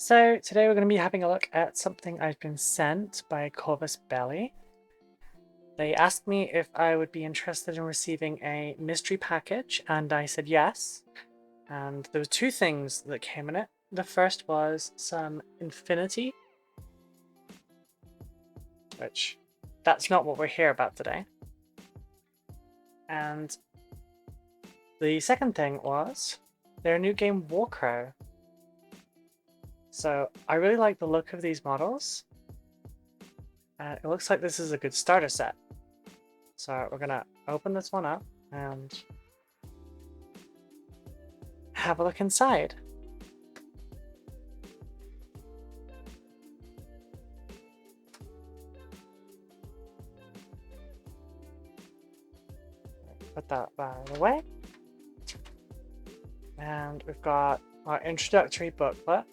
So today we're going to be having a look at something I've been sent by Corvus Belly. They asked me if I would be interested in receiving a mystery package, and I said yes. And there were two things that came in it. The first was some Infinity, which that's not what we're here about today. And the second thing was their new game Warcrow. So I really like the look of these models. It looks like this is a good starter set. So we're gonna open this one up and have a look inside. Put that out of the way. And we've got our introductory booklet.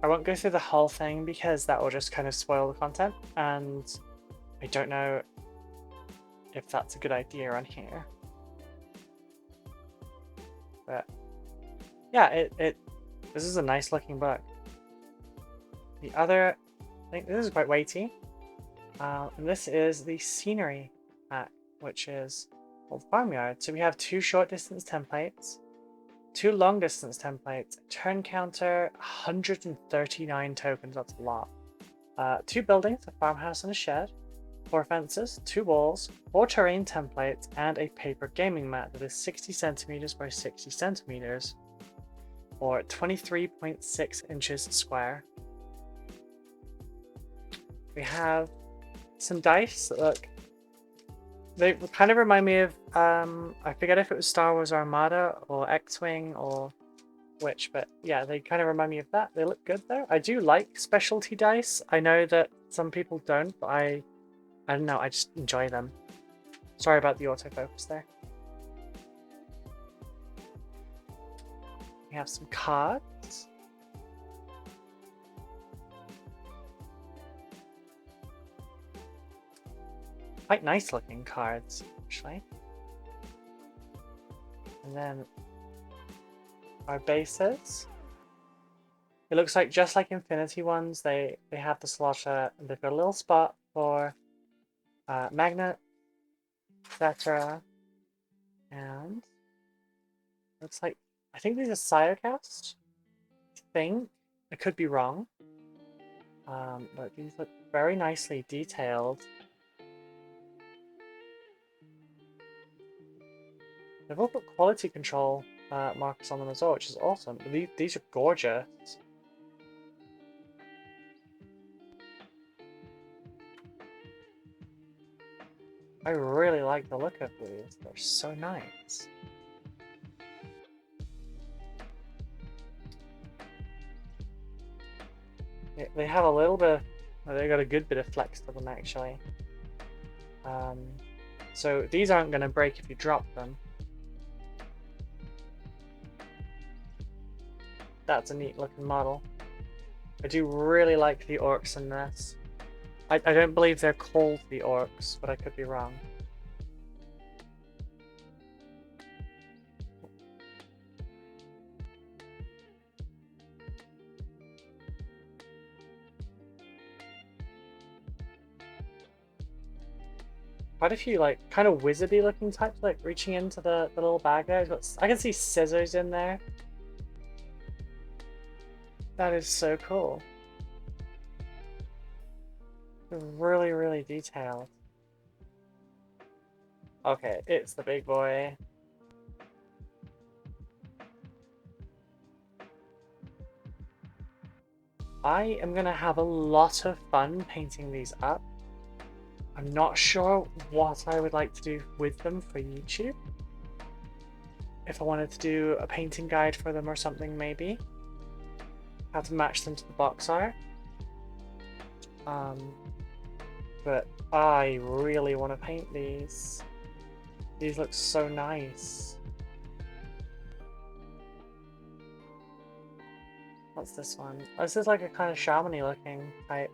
I won't go through the whole thing because that will just kind of spoil the content, and I don't know if that's a good idea on here. But yeah, this is a nice looking book. The other, I think this is quite weighty. And this is the scenery pack, which is called Farmyard. So we have 2 short distance templates, 2 long distance templates, turn counter, 139 tokens, that's a lot. 2 buildings, a farmhouse and a shed, 4 fences, 2 walls, 4 terrain templates, and a paper gaming mat that is 60 centimeters by 60 centimeters, or 23.6 inches square. We have some dice that look, they kind of remind me of, I forget if it was Star Wars Armada or X-Wing or which, but yeah, they kind of remind me of that. They look good though. I do like specialty dice. I know that some people don't, but I don't know, I just enjoy them. Sorry about the autofocus there. We have some cards. Quite nice looking cards, actually. And then our bases. It looks like just like Infinity ones, they have the slot, and they've got a little spot for magnet, etc. And looks like, I think these are Siocast. I think. I could be wrong. But these look very nicely detailed. They've all got quality control marks on them as well, which is awesome. These are gorgeous. I really like the look of these. They're so nice. They have a little bit of, they got a good bit of flex to them actually. So these aren't going to break if you drop them. That's a neat looking model. I do really like the orcs in this. I don't believe they're called the orcs, but I could be wrong. Quite a few like kind of wizardy looking types, like reaching into the little bag there. I can see scissors in there. That is so cool. Really, really detailed. Okay, it's the big boy. I am gonna have a lot of fun painting these up. I'm not sure what I would like to do with them for YouTube. If I wanted to do a painting guide for them or something, maybe. How to match them to the box art. But I really want to paint these. These look so nice. What's this one? Oh, this is like a kind of shamany looking type.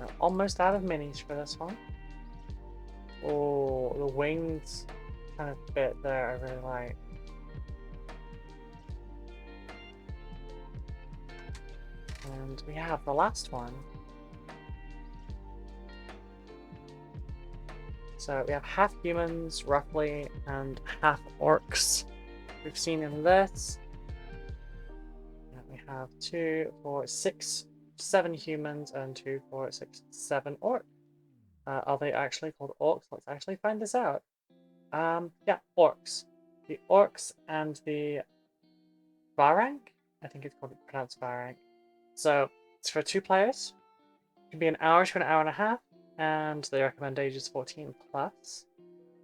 We're almost out of minis for this one. Oh, the wings kind of bit there I really like. And we have the last one. So we have half humans, roughly, and half orcs. We've seen in this. And we have 2, 4, 6, 7 humans and 2, 4, 6, 7 orcs. Are they actually called orcs? Let's actually find this out. Yeah, orcs. The orcs and the Varank? I think it's called pronounced Varank. So it's for 2 players. It can be an hour to an hour and a half, and the recommended age is 14 plus.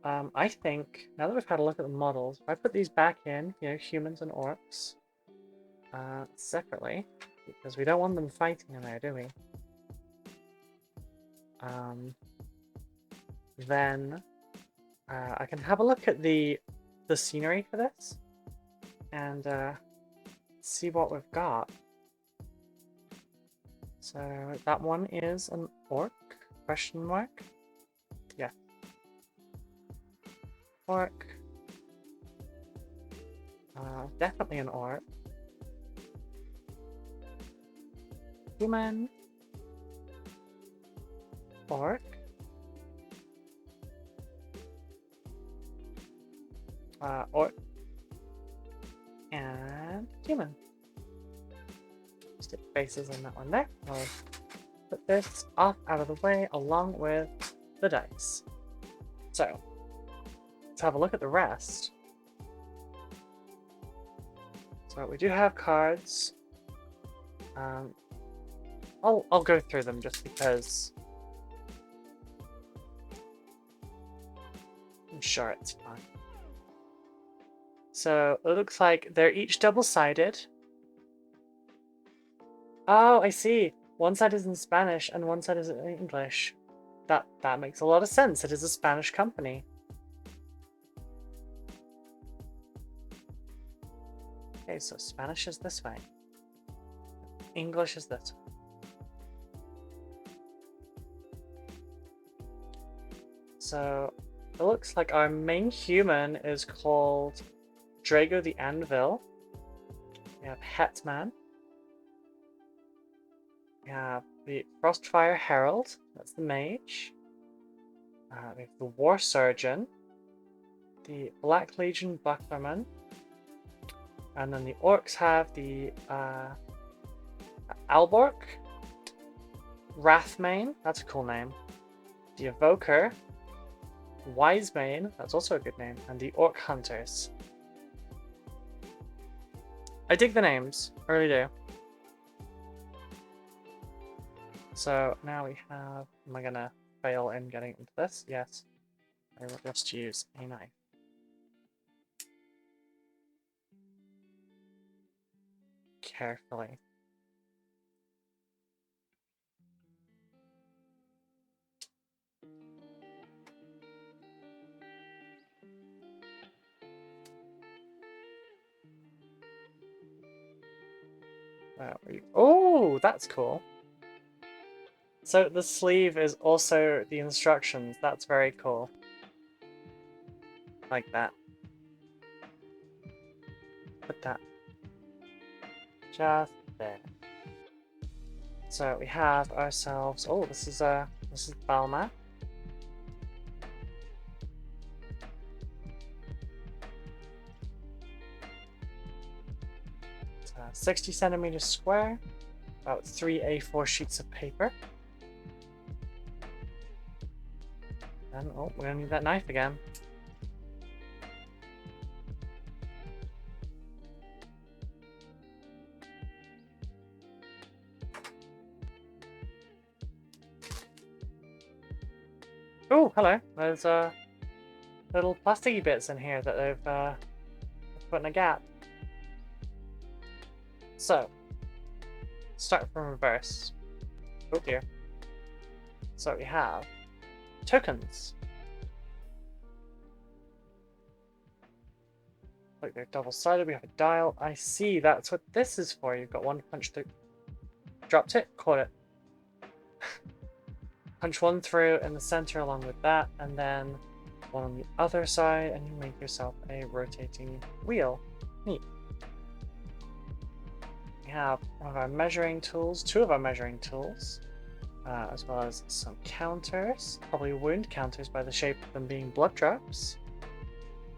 I think now that we've had a look at the models, if I put these back in, you know, humans and orcs, separately, because we don't want them fighting in there, do we? Then I can have a look at the scenery for this and see what we've got. So that one is an orc? Question mark? Yeah. Orc. Definitely an orc. Human. Orc. Orc. And human. Stick faces on that one there. I'll put this off out of the way along with the dice. So, let's have a look at the rest. So we do have cards. I'll go through them just because I'm sure it's fine. So it looks like they're each double-sided. Oh, I see. One side is in Spanish and one side is in English. That makes a lot of sense. It is a Spanish company. Okay, so Spanish is this way. English is this way. So it looks like our main human is called Drago the Anvil. We have Hetman. We have the Frostfire Herald. That's the mage. We have the War Surgeon. The Black Legion Bucklerman. And then the orcs have the Albork. Wrathmane. That's a cool name. The Evoker. Wisemane, that's also a good name, and the Orc Hunters. I dig the names, I really do. So now we have, am I gonna fail in getting into this? Yes. I will just use a knife. Carefully. Oh, that's cool. So the sleeve is also the instructions. That's very cool. Like that. Put that just there. So we have ourselves. Oh, this is Balma. 60 centimeters square, about 3 A4 sheets of paper. And oh, we're gonna need that knife again. Oh, hello. There's little plasticky bits in here that they've put in a gap. So, start from reverse. Oh dear. So we have tokens. Like they're double-sided. We have a dial. I see. That's what this is for. You've got one punch through. Dropped it. Caught it. punch one through in the center along with that, and then one on the other side, and you make yourself a rotating wheel. Neat. We have one of our measuring tools, two of our measuring tools, as well as some counters, probably wound counters by the shape of them being blood drops.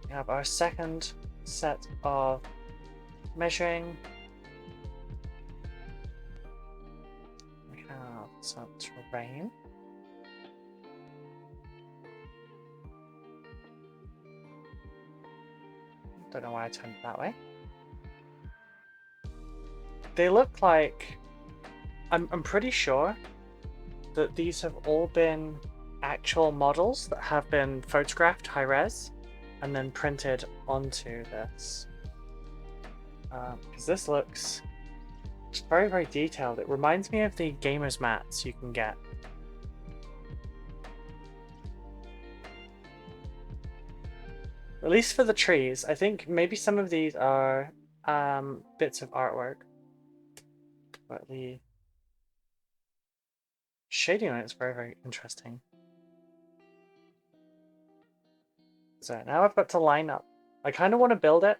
We have our second set of measuring. We have some terrain. Don't know why I turned it that way. They look like... I'm pretty sure that these have all been actual models that have been photographed high res and then printed onto this. Because this looks just very, very detailed. It reminds me of the gamer's mats you can get. At least for the trees. I think maybe some of these are bits of artwork. But the shading on it is very, very interesting. So now I've got to line up. I kind of want to build it,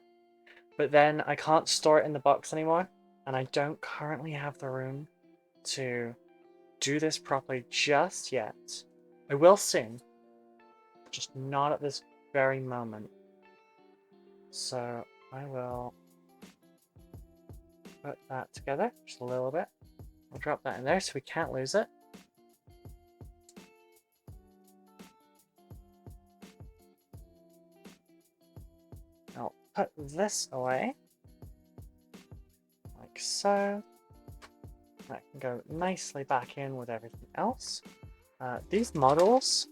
but then I can't store it in the box anymore. And I don't currently have the room to do this properly just yet. I will soon. Just not at this very moment. So I will put that together just a little bit. I'll drop that in there so we can't lose it. I'll put this away. Like so. That can go nicely back in with everything else. These models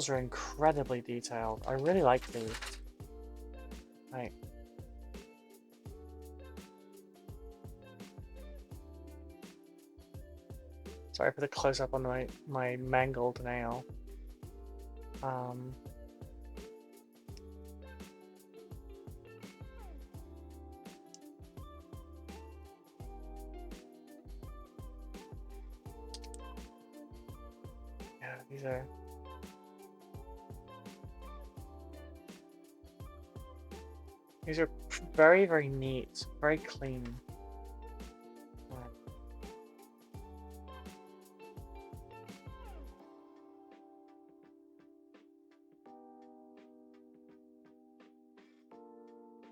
are incredibly detailed. I really like these. Right. Sorry for the close-up on my mangled nail. Yeah, these are very, very neat, very clean.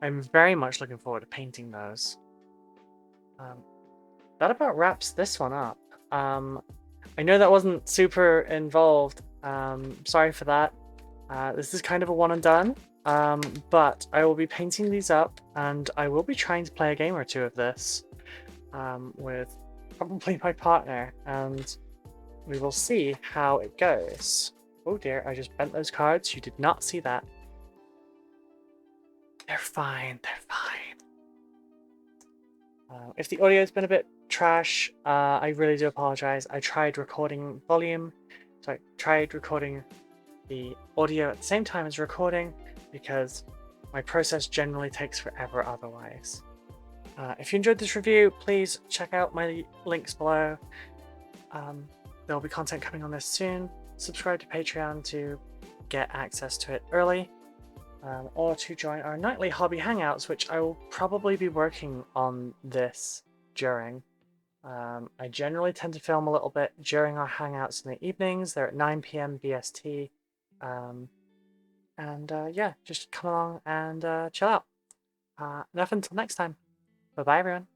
I'm very much looking forward to painting those. That about wraps this one up. I know that wasn't super involved. Sorry for that. This is kind of a one and done. But I will be painting these up, and I will be trying to play a game or two of this with probably my partner, and we will see how it goes. Oh dear, I just bent those cards. You did not see that. They're fine, they're fine. If the audio has been a bit trash, I really do apologize. I tried recording volume, so I tried recording the audio at the same time as recording because my process generally takes forever otherwise. If you enjoyed this review, please check out my links below. There will be content coming on this soon. Subscribe to Patreon to get access to it early. Or to join our nightly hobby hangouts, which I will probably be working on this during. I generally tend to film a little bit during our hangouts in the evenings. They're at 9 PM BST. Yeah, just come along and chill out. Enough until next time. Bye-bye, everyone.